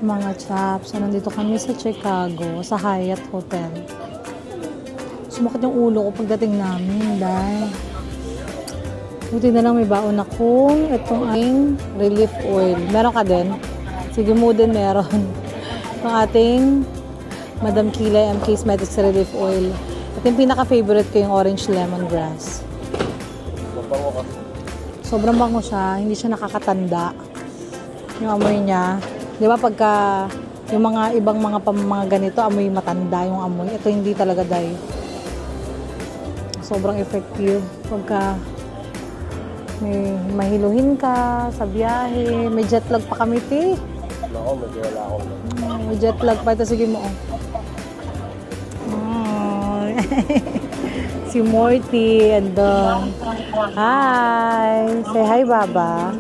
Mga chaps, nandito kami sa Chicago, sa Hyatt Hotel. Sumakit yung ulo ko pagdating namin dahil buti na lang may baon akong itong aking relief oil. Meron ka din? Sige mo din meron. Itong ating Madam Kilay M. Cosmetics relief oil. At yung pinaka-favorite ko yung orange lemongrass. Sobrang bango siya. Hindi siya nakakatanda. Yung amoy niya. Di ba pagka yung mga ibang mga ganito, amoy matanda yung amoy. Ito hindi talaga dahil. Sobrang effective. Pagka may mahiluhin ka sa biyahe, may jet lag pa kami, ti. Ako, medyo wala akong. May jet lag pa. Ito, sige mo. Oh. Si Morty and hi. Say hi, Baba.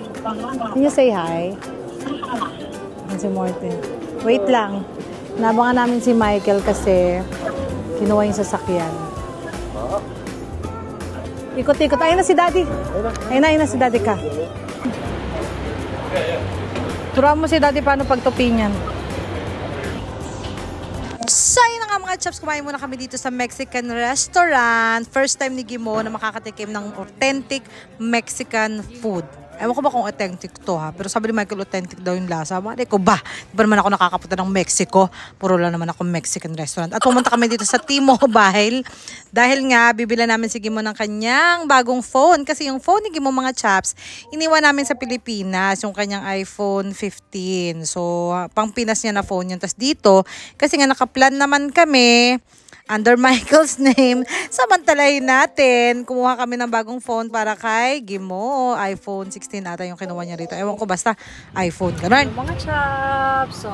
Can you say hi? Si Morty. Wait lang. Nabangan namin si Michael kasi kinuha yung sasakyan. Ikot-ikot. Ayun na si Daddy. Ayun na si Daddy ka. Turuan mo si Daddy paano pagtupi niyan. So, yun na nga mga chaps, kumain muna kami dito sa Mexican restaurant. First time ni Gimo na makakatikim ng authentic Mexican food. Ewan ko ba kung authentic to ha, pero sabi ni Michael authentic daw yung lasa. Mali ko ba? Di ba naman ako nakakapunta ng Mexico? Puro lang naman ako Mexican restaurant. At pumunta kami dito sa T-Mobile dahil nga bibila namin si Gimo ng kanyang bagong phone. Kasi yung phone ni Gimo mga chaps, iniwan namin sa Pilipinas, yung kanyang iPhone 15. So, pang Pinas niya na phone yun. Tapos dito, kasi nga nakaplan naman kami, under Michael's name, samantalahin natin. Kumuha kami ng bagong phone para kay Gimo. iPhone 16 ata yung kinuha niya rito. Ewan ko, basta iPhone. Ganun. Mga chaps, so,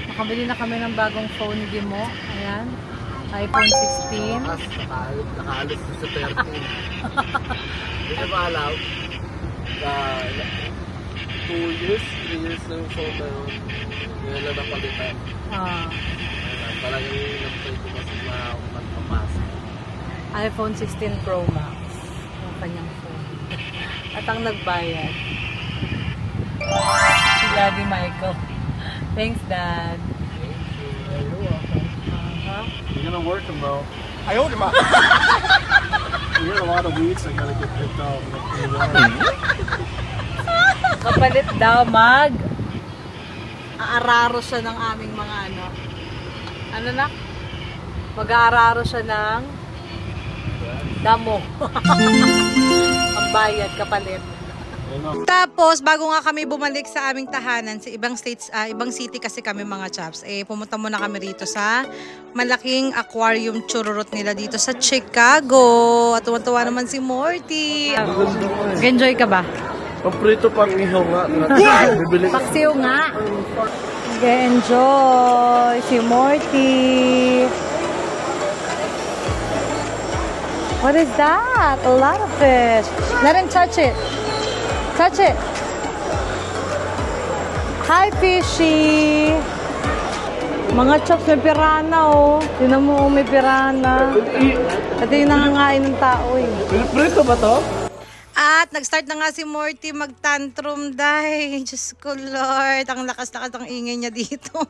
nakabili na kami ng bagong phone ni Gimo. Ayan. iPhone 16. Nakaalis sa 13. Hindi na maalaw. 2 years, 3 years na yung phone na yun. Ngayon na napalitan. Talagang nag-try ko kasi magpapasa. iPhone 16 Pro Max. Yung kanyang phone. At ang nagbayad, si Daddy Michael. Thanks, Dad. Thank you. You're welcome. You're gonna work tomorrow. I owed him out. We had a lot of weeks I gotta get picked out. Kapalit daw aararo siya ng aming mga ano na? Mag-aararo siya ng damo. Ang bayad, kapalit. Tapos, bago nga kami bumalik sa aming tahanan, sa ibang states, ibang city kasi kami mga chaps, pumunta muna kami rito sa malaking aquarium chururot nila dito sa Chicago. At tuwan-tuwa naman si Morty. Enjoy ka ba? Paprito pang ihaw nga. Paksiw nga. Enjoy si Morty. What is that? A lot of fish. Let him touch it. Touch it. Hi, fishy. Mga chops, may pirana oh. Tinan mo, may pirana. Ito yung nangangain ng tao eh. Prito ba to? At nag-start na nga si Morty mag-tantrum dahil. Diyos ko Lord, ang lakas-lakas ng ingay niya dito.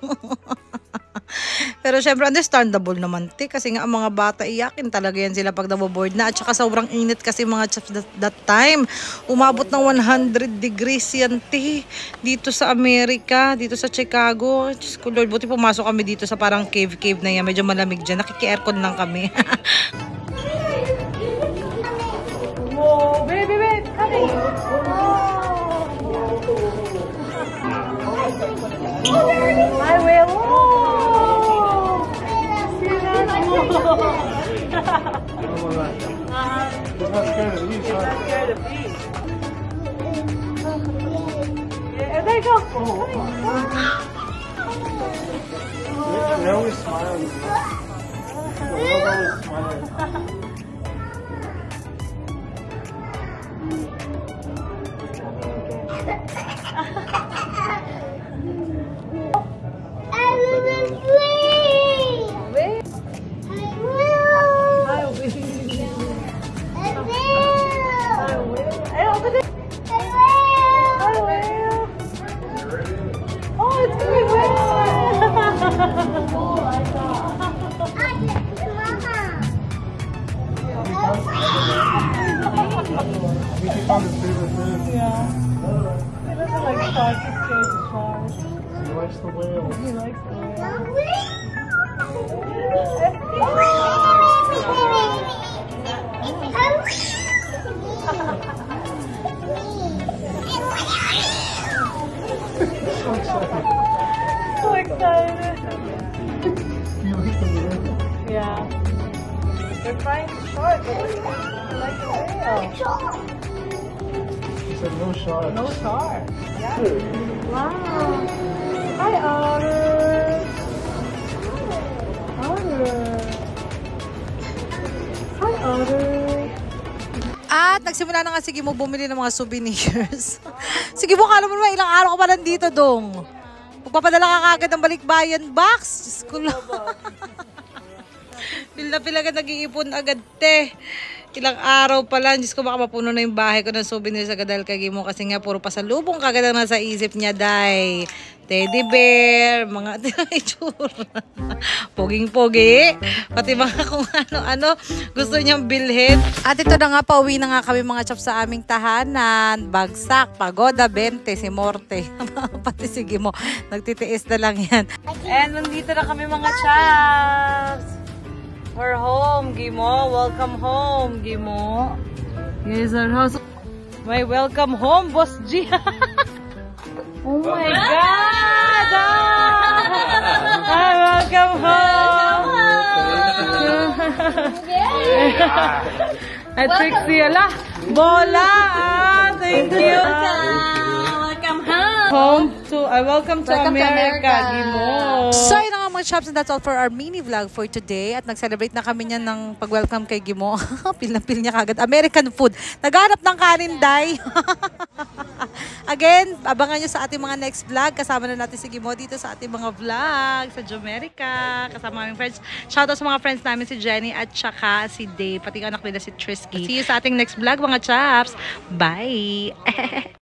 Pero syempre understandable naman kasi nga ang mga bata iyakin talaga yan sila pag naboboard na. At saka sobrang init kasi mga chaps that time. Umabot ng 100 degrees yan dito sa Amerika, dito sa Chicago. Diyos ko Lord, buti pumasok kami dito sa parang cave na yan. Medyo malamig dyan, nakiki-aircon lang kami. Oh, baby, coming. I will. There you go. They're always smiling. They're always smiling. He likes the whale. So excited. He likes the whale. Yeah. They're trying to shark. Like a whale. He said no sharks. No shark. Yeah. Wow. Hi, Otter. Otter. Hi, Otter. At nagsimula na nga si Gimo bumili ng mga souvenirs. Si Gimo, kala mo naman ilang araw ka pa nandito, Dong. Magpapadala ka kagad ng balikbayan box. Diyos ko lang. Pila agad, nag-iipon agad, te. Ilang araw pa lang. Diyos ko, baka mapuno na yung bahay ko ng souvenirs agad dahil kay Gimo. Kasi nga, puro pasalubong kagad ang nasa isip niya, day. Teddy bear, mga itsura. Poging-pogi. Pati mga kung ano-ano gusto niyang bilhin. At ito na nga, pauwi na nga kami mga chops sa aming tahanan. Bagsak, pagoda, 20, si Morte. Pati si Gimo. Nagtitiis na lang yan. And nandito na kami mga chops. We're home, Gimo. Welcome home, Gimo. Here's our house. My welcome home, Boss G. Oh my God! Hi, welcome home! At Trixie, ala, bola! Thank you! Welcome home! Welcome to America, Gimo! So, yun na nga mga chops, and that's all for our mini vlog for today. At nag-celebrate na kami niyan ng pag-welcome kay Gimo. Pil na pil niya kagad. American food. Naghanap ng kanin, day! Again, abangan nyo sa ating mga next vlog. Kasama na natin si Gimo dito sa ating mga vlog sa Jomerica. Kasama aming friends. Shoutout sa mga friends namin, si Jenny at saka si Dave. Pati anak nila si Trisky. See you sa ating next vlog mga chaps. Bye!